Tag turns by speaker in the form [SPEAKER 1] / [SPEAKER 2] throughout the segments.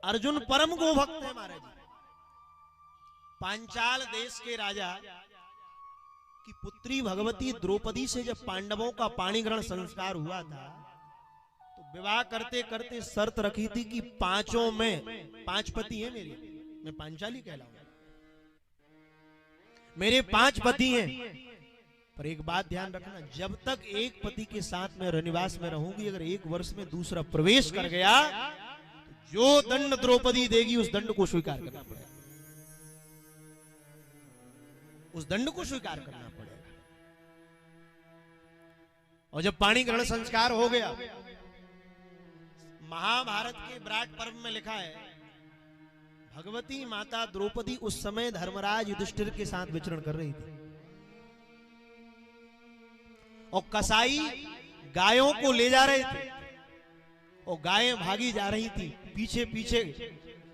[SPEAKER 1] अर्जुन परम गोभक्त है महाराज। पांचाल देश के राजा की पुत्री भगवती द्रौपदी से जब पांडवों का पाणी ग्रहण संस्कार हुआ था तो विवाह करते करते शर्त रखी थी कि पांचों में, 5 पति हैं मेरी, मैं पांचाली कहलाऊंगा, मेरे 5 पति हैं, पर एक बात ध्यान रखना, जब तक एक पति के साथ में रनिवास में रहूंगी, अगर 1 वर्ष में दूसरा प्रवेश कर गया तो जो दंड द्रौपदी देगी उस दंड को स्वीकार करना पड़ेगा, उस दंड को स्वीकार करना पड़ेगा। और जब पाणी ग्रहण संस्कार हो गया, महाभारत के विराट पर्व में लिखा है भगवती माता द्रौपदी उस समय धर्मराज युधिष्ठिर के साथ विचरण कर रही थी और कसाई गायों को ले जा रहे थे और गायें भागी जा रही थी, पीछे पीछे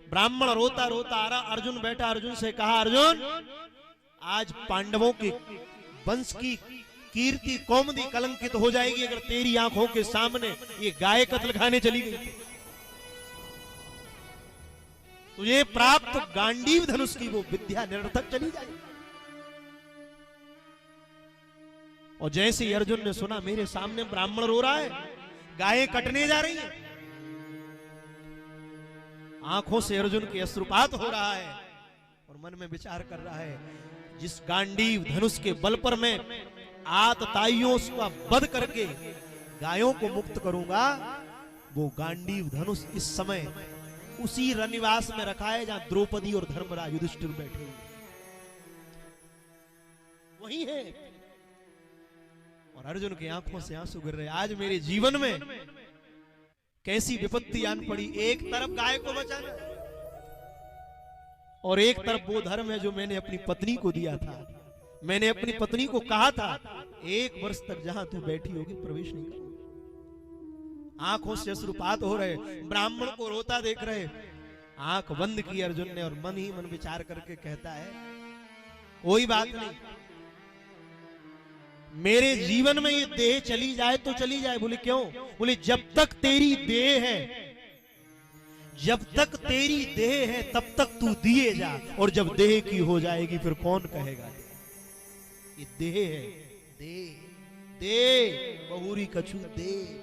[SPEAKER 1] ब्राह्मण रोता रोता आ रहा। अर्जुन बैठा, अर्जुन से कहा, अर्जुन आज पांडवों के वंश की कीर्ति कौमुदी कलंकित हो जाएगी अगर तेरी आंखों के सामने ये गाय कत्ल खाने चली गई। तुझे प्राप्त गांडीव धनुष की वो विद्या निरर्थक चली जाएगी। और जैसे ही अर्जुन ने सुना मेरे सामने ब्राह्मण रो रहा है, गायें कटने जा रही हैं, आंखों से अर्जुन के अश्रुपात हो रहा है और मन में विचार कर रहा है, जिस गांडीव धनुष के बल पर मैं आतताइयों का वध करके गायों को मुक्त करूंगा, वो गांडीव धनुष इस समय उसी रनिवास में रखा है जहां द्रौपदी और धर्मराज युधिष्ठिर बैठे हुए, वही है। और अर्जुन की आंखों से आंसू गिर रहे। आज मेरे जीवन में कैसी विपत्ति आन पड़ी, एक तरफ गाय को बचाना और एक तरफ वो धर्म है जो मैंने अपनी पत्नी को दिया था। मैंने अपनी पत्नी को कहा था 1 वर्ष तक जहां तू बैठी होगी प्रवेश नहीं करूंगा। आंखों से अश्रुपात हो रहे, ब्राह्मण को रोता देख रहे, आंख बंद की अर्जुन ने और मन ही मन विचार करके कहता है, कोई बात नहीं, मेरे जीवन में ये देह चली जाए तो चली जाए। बोले क्यों? बोले जब तक तेरी देह है, जब तक तेरी देह है तब तक तू दिए जा, और जब देह की हो जाएगी फिर कौन कहेगा। ये देह है, देह देह बहुरी कछु देह।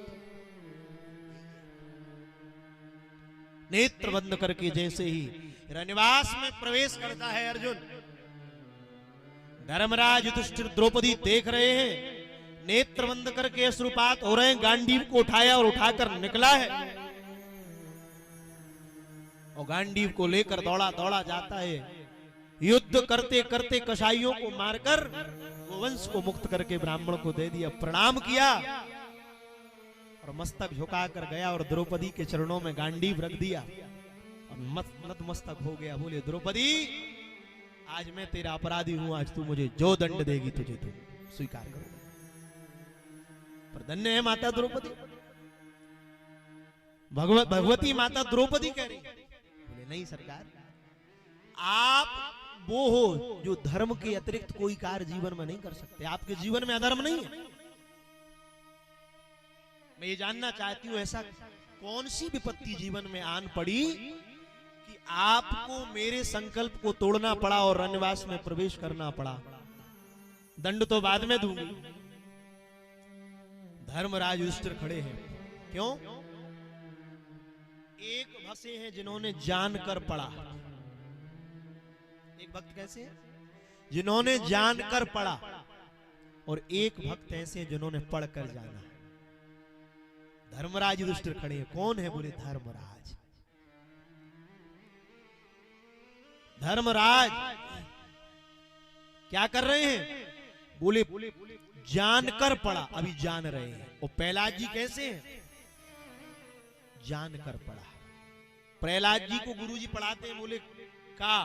[SPEAKER 1] नेत्र बंद करके जैसे ही रनिवास में प्रवेश करता है अर्जुन, धर्मराज युधिष्ठिर द्रौपदी देख रहे हैं, नेत्र बंद करके अश्रुपात हो रहे हैं। गांडीव को उठाया और उठाकर निकला है और गांडीव को लेकर दौड़ा दौड़ा जाता है। युद्ध करते करते कसाईयों को मारकर गोवंश को मुक्त करके ब्राह्मण को दे दिया, प्रणाम किया और मस्तक झुकाकर गया और द्रौपदी के चरणों में गांडीव रख दिया और नतमस्तक हो गया। बोले द्रौपदी आज मैं तेरा अपराधी हूं, आज तू मुझे जो दंड देगी तुझे तू स्वीकार करूंगा। पर धन्य है माता द्रौपदी। भगवती माता द्रौपदी कह रही, बोले नहीं सरकार, आप वो हो जो धर्म के अतिरिक्त कोई कार्य जीवन में नहीं कर सकते। आपके जीवन में अधर्म नहीं है। मैं ये जानना चाहती हूं ऐसा कौन सी विपत्ति जीवन में आन पड़ी कि आपको मेरे संकल्प को तोड़ना पड़ा और रनिवास में प्रवेश करना पड़ा। दंड तो बाद में दूंगी। धर्मराज युधिष्ठिर खड़े हैं, क्यों? एक भक्त हैं जिन्होंने जानकर पढ़ा। एक भक्त कैसे है? जिन्होंने जानकर पढ़ा, और एक भक्त ऐसे हैं जिन्होंने पढ़कर जाना। धर्मराज युधिष्ठिर खड़े हैं। कौन है? बोले धर्मराज। धर्मराज क्या कर रहे हैं? बोले जानकर पढ़ा, अभी जान रहे हैं। और प्रहलाद जी कैसे हैं? जानकर पढ़ा। प्रहलाद जी को गुरुजी पढ़ाते हैं, बोले का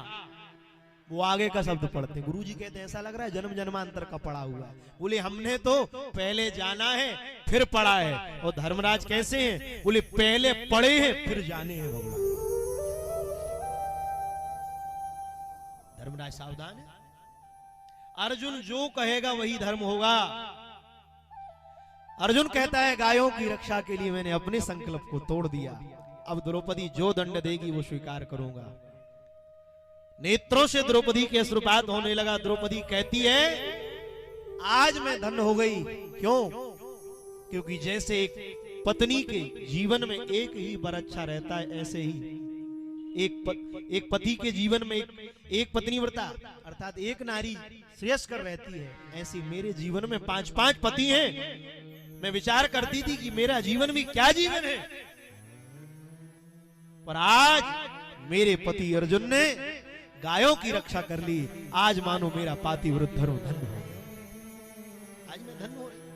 [SPEAKER 1] वो आगे का शब्द पढ़ते हैं। गुरुजी कहते हैं ऐसा लग रहा है जन्म जन्मांतर का पढ़ा हुआ है। बोले हमने तो पहले जाना है फिर पढ़ा है। और धर्मराज कैसे हैं? बोले पहले पढ़े हैं फिर जाने हैं भगवान। धर्मराज सावधान है। अर्जुन जो कहेगा वही धर्म होगा। अर्जुन कहता है गायों की रक्षा के लिए मैंने अपने संकल्प को तोड़ दिया, अब द्रौपदी जो दंड देगी वो स्वीकार करूंगा। नेत्रों से द्रौपदी के अश्रुपात होने लगा। द्रौपदी कहती है आज मैं धन्य हो गई। क्यों? क्योंकि जैसे एक पत्नी के जीवन में एक ही वर अच्छा रहता है, ऐसे ही एक पति के जीवन में एक पत्नी व्रता अर्थात एक नारी श्रेयस्कर रहती है, ऐसी मेरे जीवन में 5-5 पति हैं। मैं विचार करती थी कि मेरा जीवन भी क्या जीवन है, पर आज मेरे पति अर्जुन ने गायों की रक्षा कर ली। आज मानो मेरा पातिव्रत धर्म धन्य हो गया। आज मैं धन्य हो रही।